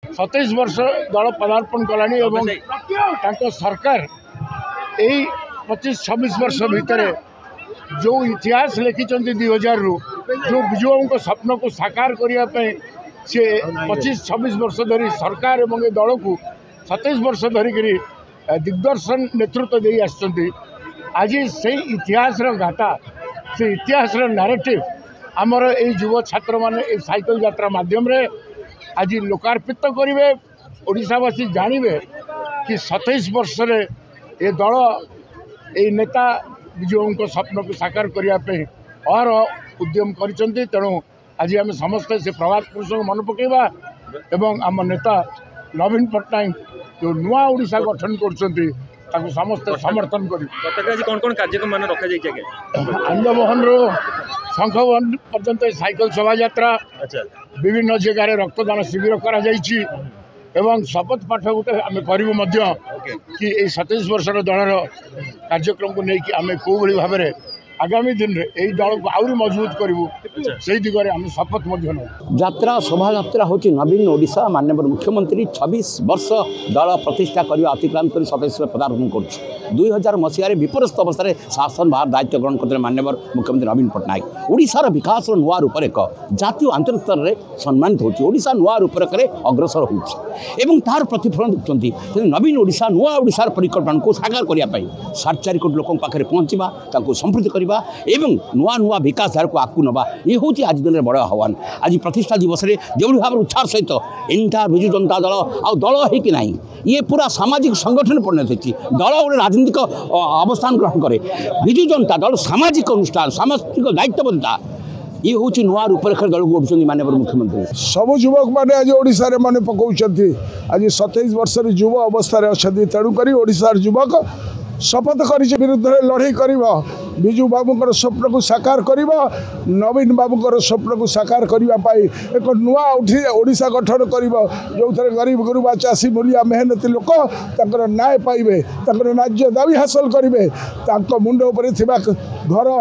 27 वर्ष दल पदार्पण कलानी सरकार यही 25-26 वर्ष भितर जो इतिहास लिखिं 2000 रु जो विजुओं स्वप्न को साकार करने से 25-26 वर्ष धरी सरकार एवं ए दल को 27 वर्ष धरिक दिग्दर्शन नेतृत्व दे आज से इतिहास गाथा से इतिहास नैरेटिव आमर ये युव छात्र माने साइकिल यात्रा माध्यम रे आज लोकार्पित करेंगे। ओडिशावासी जानवे कि 27 वर्ष रे ये दल ये नेता विजुओं स्वप्न को साकार करने और उद्यम कर तेणु आज आम समस्ते से प्रभात पुरुष को मन पकेबा एवं आम नेता नवीन पट्टनायक जो नुआ ओडिशा गठन कर समस्त समर्थन कर कौन कौन कार्यक्रम मान रखा जाए आंदोलन रो शंखभवन पर्यंत साइकिल शोभा यात्रा विभिन्न जगह रक्तदान शिविर करा जाइछि एवं शपथ पाठ गोटे आम करूँ कि 27 वर्षर दलर कार्यक्रम को लेकिन आम कौ भाव में आगामी दिन में यही दल को आहरी मजबूत करूँ से दिगरे आम शपथ यात्रा शोभा यात्रा हूँ नवीन ओडिशा माननीय मुख्यमंत्री 26 वर्ष दल प्रतिष्ठा करने अतिक्रांत कर 27 पदार्पण कर 2000 मसीह विपर्यस्त अवस्था शासन भार दायित्व ग्रहण करते माननीय मुख्यमंत्री नवीन पट्टनायक ओडिशार विकास नुआ रूपरेख जातीय आंतरिक स्तर में सम्मानित होडिशा नुआ रूपरेख अग्रसर हो तार प्रतिफलन देखते नवीन ओडिशा नुआ ओडिशार परिकल्पना को साकार करने 4.5 कोटी लोक पाखे पहुँचवा समृद्ध करवा एवं नुआ नुआ विकास धारा को आगू नवा ये हूँ आज दिन में बड़ आह्वान। आज प्रतिष्ठा दिवस में जो भाव उत्साह सहित एंटायर विजु जनता दल आ दल होना ये पूरा सामाजिक संगठन परिणत होती दल गोटे राजनीतिक अवस्थान ग्रहण करे विजु जनता दल सामाजिक अनुष्ठान सामाजिक दायित्वबद्धता ये हूँ नुआ रूपरेख दल को उठुं माननीय मुख्यमंत्री सब युवक मैंने आज ओडिशा रे मन पकाउछथि आज 27 वर्ष युव अवस्था अच्छे तेणुक ओडिशार युवक शपथ कर विरुद्ध लड़ाई कर विजु बाबूर स्वप्न को साकार कर नवीन बाबूर स्वप्न को साकार करने एक नुआ ओडिशा गठन कर जो थे गरीब गुरुबा चाषी मूलिया मेहनती लोक न्याय पाइबे न्याय दाबी हासिल करेंगे मुंड उपर घर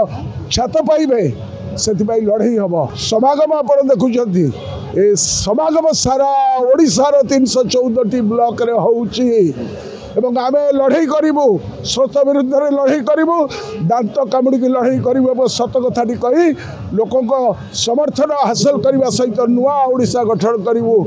छात पाइबे से लड़ाई हम समागम आप देखुं ए समागम सारा ओडिशार 314 ब्लॉक रे होउची एवं आम लड़ाई करूँ स्रोत विरुद्ध लड़ाई करूँ दांत कामुड़ी लड़ाई करूँ सत कथाटी कही लोकों समर्थन हासिल करने सहित नुआ ओडिशा गठन करूँ।